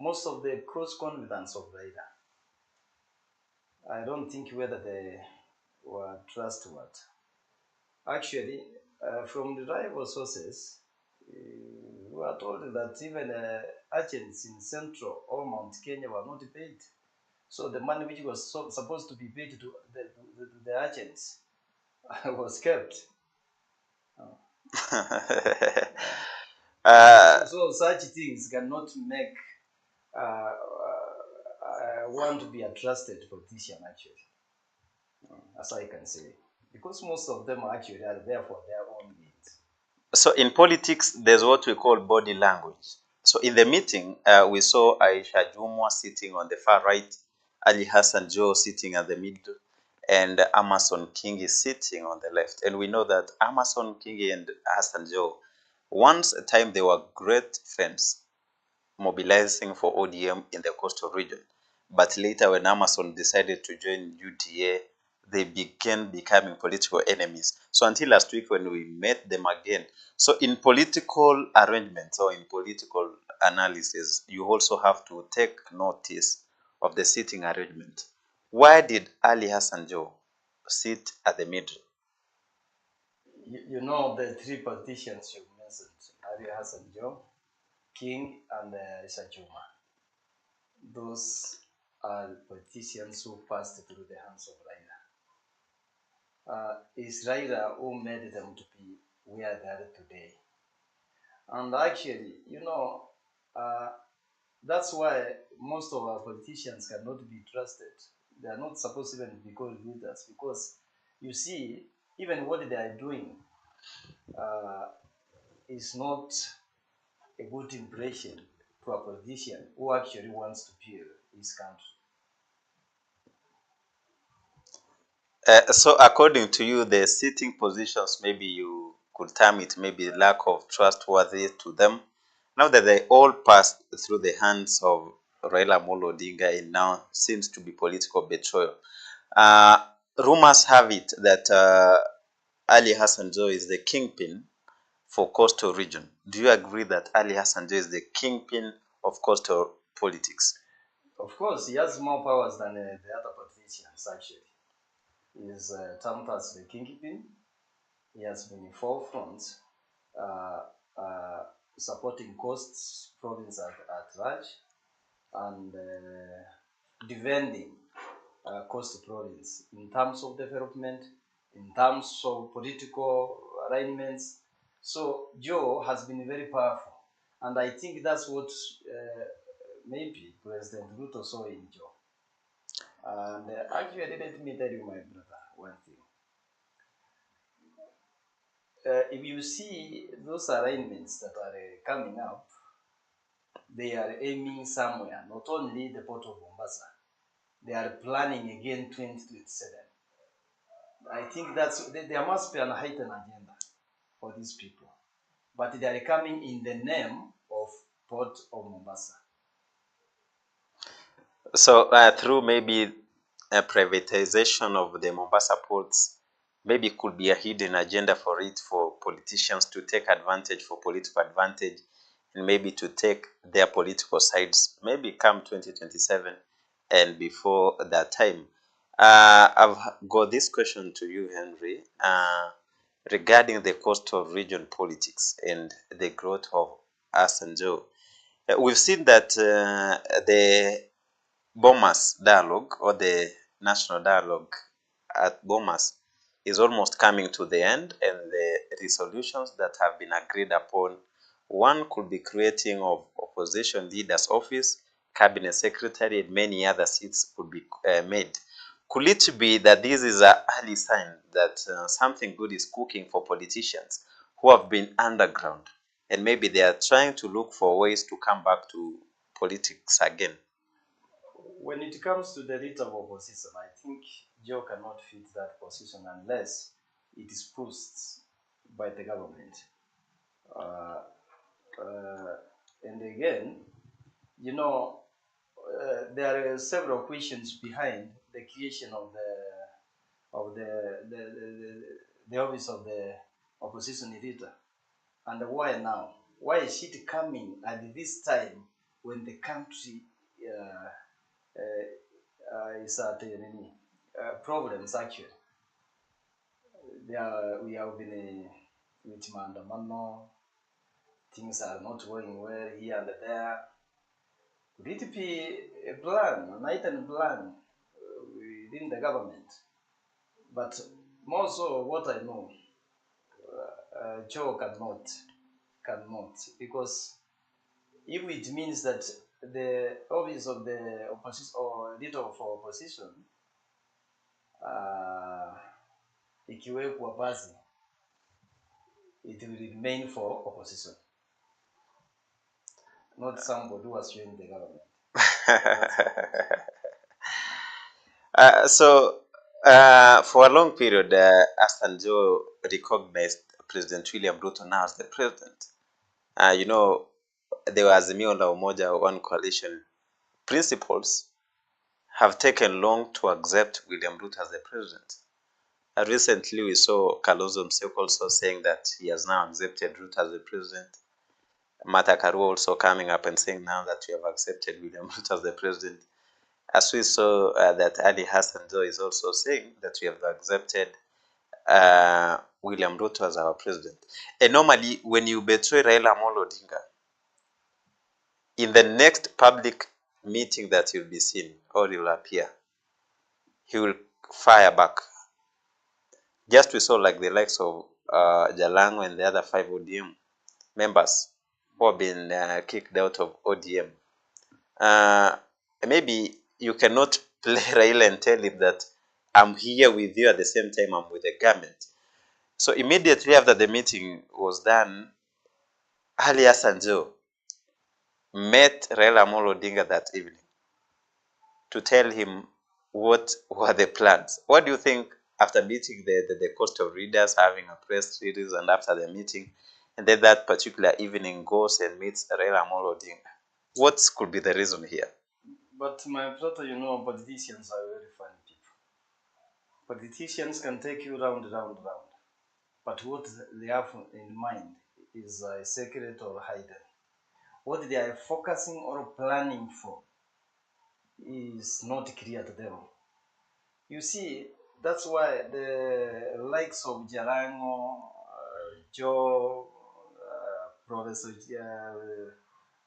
most of the cross confidence of Raila, I don't think whether they were trustworthy. Actually, from reliable sources, we are told that even agents in Central or Mount Kenya were not paid. So the money which was supposed to be paid to the agents was kept. So such things cannot make one to be a trusted politician, actually, as I can say, because most of them actually are there for their own needs. So in politics, there's what we call body language. So in the meeting, we saw Aisha Jumwa sitting on the far right, Ali Hassan Joe sitting at the middle, and Amason King is sitting on the left. And we know that Amason King and Hassan Joe, once a time they were great friends, mobilizing for ODM in the coastal region. But later, when Amazon decided to join UDA, they began becoming political enemies. So until last week when we met them again. So in political arrangements or in political analysis, you also have to take notice of the seating arrangement. Why did Ali Hassan Joe sit at the middle? You know the three politicians you mentioned, Ali Hassan Joe, King, and Isa Juma. Those are politicians who passed through the hands of Raila. It's Raila who made them to be where they are today. And actually, uh, that's why most of our politicians cannot be trusted. They are not supposed to even be called leaders because you see, even what they are doing uh, is not a good impression to a politician who actually wants to build his country. So according to you, the sitting positions, maybe you could term it maybe lack of trustworthy to them. Now that they all passed through the hands of Raila Amolo Odinga, it now seems to be political betrayal. Uh, Rumors have it that Ali Hassan Joe is the kingpin for coastal region. Do you agree that Ali Hassan Joe is the kingpin of coastal politics? Of course, he has more powers than the other politicians, actually. He is termed as the kingpin. He has been in forefront, uh, uh, supporting coast province at large and defending coast province in terms of development, in terms of political arrangements. So Joe has been very powerful, and I think that's what maybe President Ruto saw in Joe. And actually, let me tell you, my brother, one thing. If you see those arrangements that are coming up, they are aiming somewhere, not only the port of Mombasa, they are planning again 2027. I think there must be a hidden agenda for these people, but they are coming in the name of Port of Mombasa. So through maybe a privatization of the Mombasa ports, maybe could be a hidden agenda for it for politicians to take advantage for political advantage and maybe to take their political sides maybe come 2027 and before that time. I've got this question to you, Henry, regarding the coastal region politics and the growth of Asanjo. We've seen that the Bomas dialogue or the national dialogue at Bomas is almost coming to the end, and the resolutions that have been agreed upon, one could be creating of opposition leader's office, cabinet secretary, and many other seats could be made. Could it be that this is an early sign that something good is cooking for politicians who have been underground, and maybe they are trying to look for ways to come back to politics again? When it comes to the leader of opposition, I think Joe cannot fit that position unless it is pushed by the government. Uh, and again, you know, there are several questions behind the creation of the office of the opposition leader. And why now? Why is it coming at this time when the country is at problems actually. We have been with maandamano, things are not going well here and there. Could it be a plan, an item plan within the government? But more so, what I know, Joe cannot, because if it means that the office of the opposition or leader of opposition ikiwekwa basi, it will remain for opposition, not somebody who has joined the government. For a long period, Hassan Joe recognized President William Ruto now as the president. There was Azimio la Umoja One Coalition principles have taken long to accept William Ruto as the president. Recently, we saw Kalonzo Musyoka also saying that he has now accepted Ruto as the president. Martha Karua also coming up and saying now that we have accepted William Ruto as the president. As we saw that Ali Hassan Joe is also saying that we have accepted William Ruto as our president. And normally, when you betray Raila Amolo Odinga, in the next public meeting that you'll be seen or he will appear, he will fire back. Just we saw like the likes of Jalango and the other 5 ODM members who have been kicked out of ODM. Maybe you cannot play Raila and tell him that I'm here with you at the same time I'm with the government. So immediately after the meeting was done, Ali Hassan Joe met Raila Amolo Odinga that evening to tell him what were the plans. What do you think after meeting the cost of readers, having a press release, and after the meeting, and then that particular evening goes and meets Raila Amolo Odinga? What could be the reason here? But my brother, politicians are very funny people. Politicians can take you round. But what they have in mind is a secret or hidden. What they are focusing or planning for is not clear to them. You see, that's why the likes of Jalango, Joe, Professor,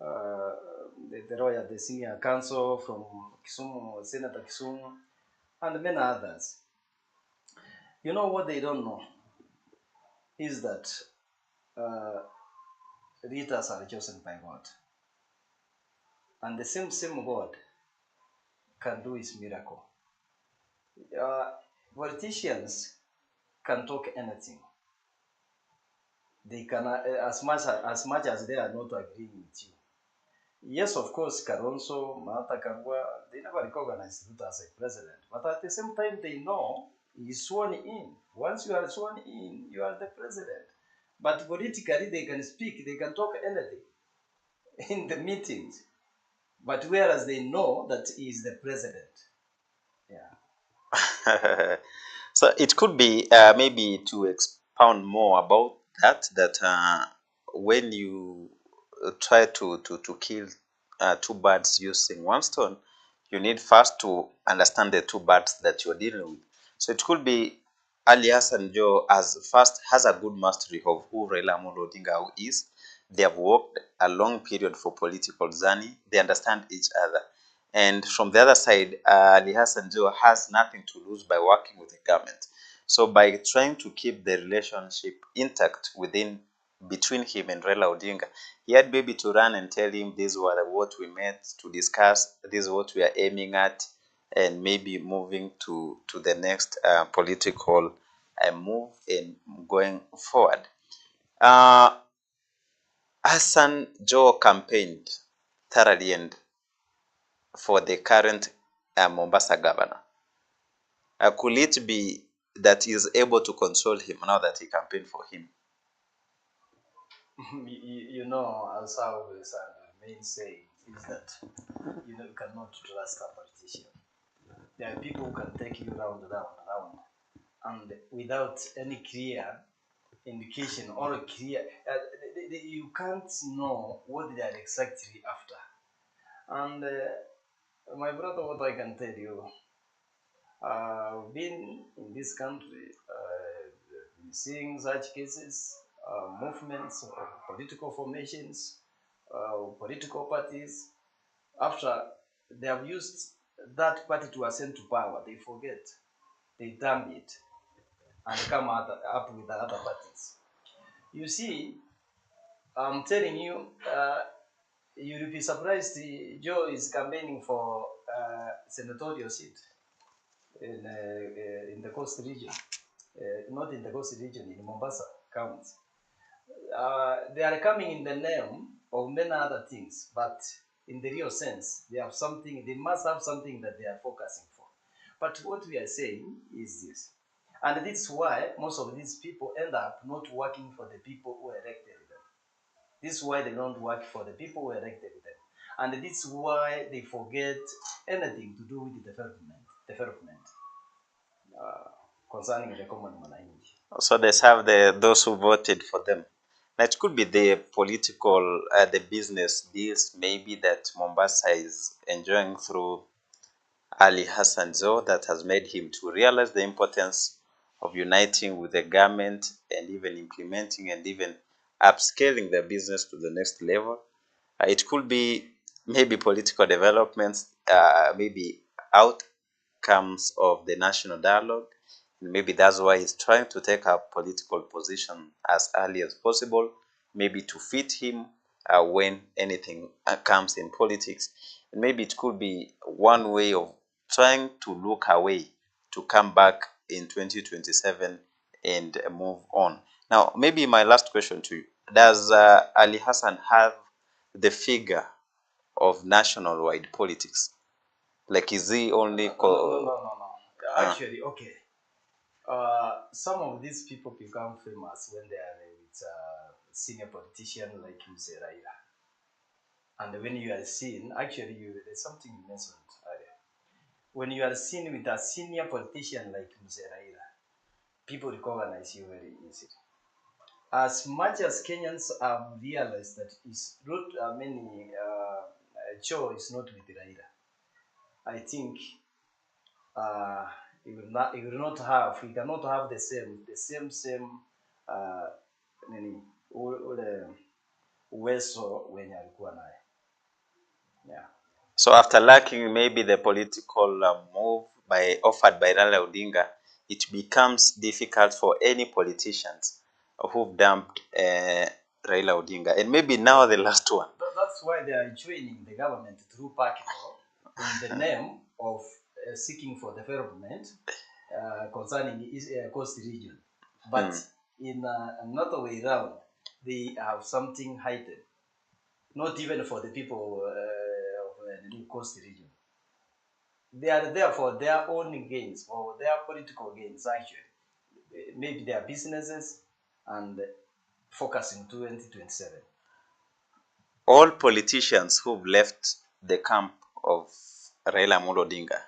the lawyer, the senior counsel from Kisumu, Senator Kisumu, and many others. You know what they don't know is that leaders are chosen by God. And the same God can do his miracle. Politicians can talk anything. They can, as much as they are not agreeing with you. Yes, of course, Kalonzo, Martha Karua, they never recognize Ruto as a president. But at the same time, they know he's sworn in. Once you are sworn in, you are the president. But politically, they can speak, they can talk anything in the meetings. But whereas they know that he is the president. Yeah. So it could be maybe to expound more about that when you try to kill 2 birds using 1 stone, you need first to understand the 2 birds that you're dealing with. So it could be Ali Hassan Joe has a good mastery of who Raila Amolo Odinga is. They have worked a long period for political journey. They understand each other. And from the other side, Ali Hassan Joe has nothing to lose by working with the government. So by trying to keep the relationship intact between him and Raila Odinga, he had maybe to run and tell him this was what we met to discuss, this is what we are aiming at, and maybe moving to the next political move in going forward. Hassan Joe campaigned thoroughly and for the current Mombasa governor. Could it be that he is able to console him now that he campaigned for him? As I always main saying is that you cannot trust a politician. There are people who can take you round, and without any clear indication or clear, you can't know what they are exactly after. And my brother, what I can tell you, been in this country, seeing such cases, movements of political formations, political parties, after they have used that party to ascend to power, they forget, they dump it, and come up with the other parties. You see, I'm telling you, you'll be surprised. Joe is campaigning for senatorial seat in the coast region, not in the coast region, in Mombasa County. They are coming in the name of many other things, but in the real sense, they have something. They must have something that they are focusing for. But what we are saying is this, and this is why most of these people end up not working for the people who elected them. This is why they don't work for the people who elected them, and this is why they forget anything to do with development uh, concerning the common man. So they have those who voted for them. Now it could be the political, the business deals maybe that Mombasa is enjoying through Ali Hassan Joe that has made him to realize the importance of uniting with the government and even implementing and even upscaling their business to the next level. It could be maybe political developments, maybe outcomes of the national dialogue. Maybe that's why he's trying to take a political position as early as possible, maybe to fit him when anything comes in politics. And maybe it could be one way of trying to look away to come back in 2027 and move on. Now, maybe my last question to you. Does Ali Hassan have the figure of national-wide politics? Like, is he only... No. Actually, okay. Some of these people become famous when they are with a senior politician like Mr. Raila. And when you are seen, actually, there's something you mentioned earlier. When you are seen with a senior politician like Mr. Raila, people recognize you very easily. As much as Kenyans have realized that his root, Joe is not with Raila, I think he will not have, he cannot have the same nini ule uwezo wenye alikuwa naye. Yeah. So after lacking maybe the political move offered by Raila Odinga, it becomes difficult for any politicians who've dumped Raila Odinga. And maybe now the last one. That's why they are joining the government through Pakistan in the name of seeking for development concerning the coast region. But in another way around, they have something hidden, not even for the people of the coast region. They are there for their own gains, for their political gains, actually. Maybe their businesses and focusing 2027. All politicians who've left the camp of Raila Amolo Odinga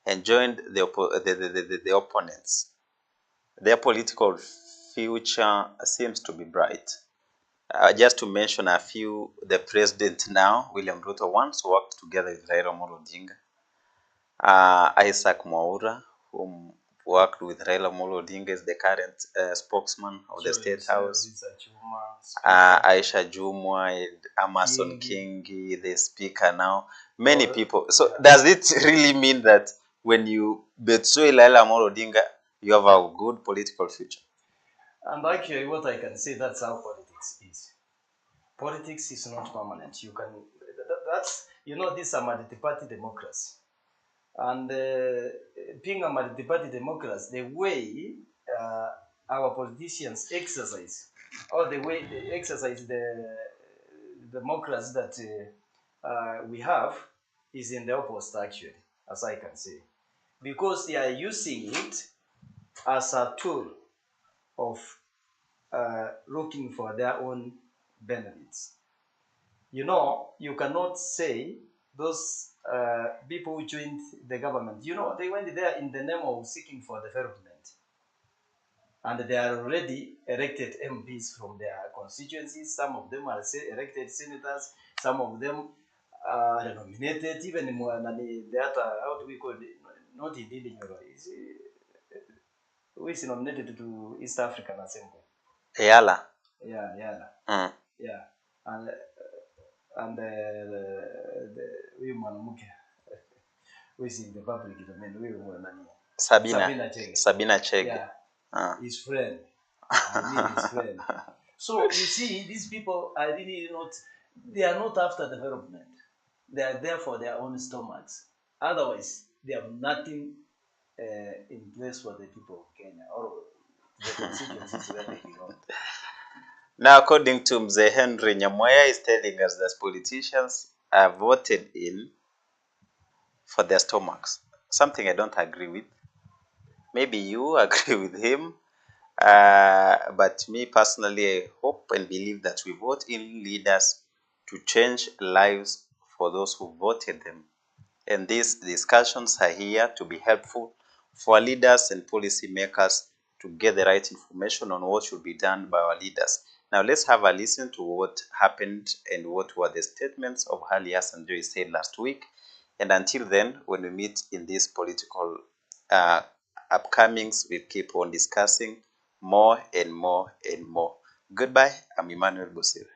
and joined the opponents, their political future seems to be bright. Just to mention a few, the president now, William Ruto, once worked together with Raila Amolo Odinga. Isaac Mwaura, whom worked with Raila Amolo Odinga, is the current spokesman of the State House. Aisha Jumwa, Amason Kingi, the speaker now. Many people. So does it really mean that when you betray Raila Amolo Odinga, you have a good political future? And actually, what I can say, that's how politics is. Politics is not permanent. You can, that's, this is a multi-party democracy. And being a multi-party democracy, the way our politicians exercise, or the way they exercise the democracy that we have, is in the opposite, actually, as I can say. Because they are using it as a tool of looking for their own benefits. You cannot say those people who joined the government, they went there in the name of seeking for development. And they are already elected MPs from their constituencies. Some of them are elected senators. Some of them nominated, even the other, how do we call it? Not in leading, who is nominated to East African Assembly? Yala. Yeah, yeah. Yeah. And huyu mwanamke who is in the public domain, huyu nani? Sabina Chege. Yeah. His friend. I mean his friend. So you see, these people are really not, they are not after development. They are there for their own stomachs. Otherwise, they have nothing in place for the people of Kenya or the constituencies where they belong. Now, according to Mzee Henry Nyamoya, is telling us that politicians are voted in for their stomachs. Something I don't agree with. Maybe you agree with him. But me personally, I hope and believe that we vote in leaders to change lives for those who voted them. And these discussions are here to be helpful for leaders and policymakers to get the right information on what should be done by our leaders. Now let's have a listen to what happened and what were the statements of Ali Hassan Joy said last week. And until then, when we meet in these political upcomings, we'll keep on discussing more and more and more. Goodbye. I'm Emmanuel Bosir.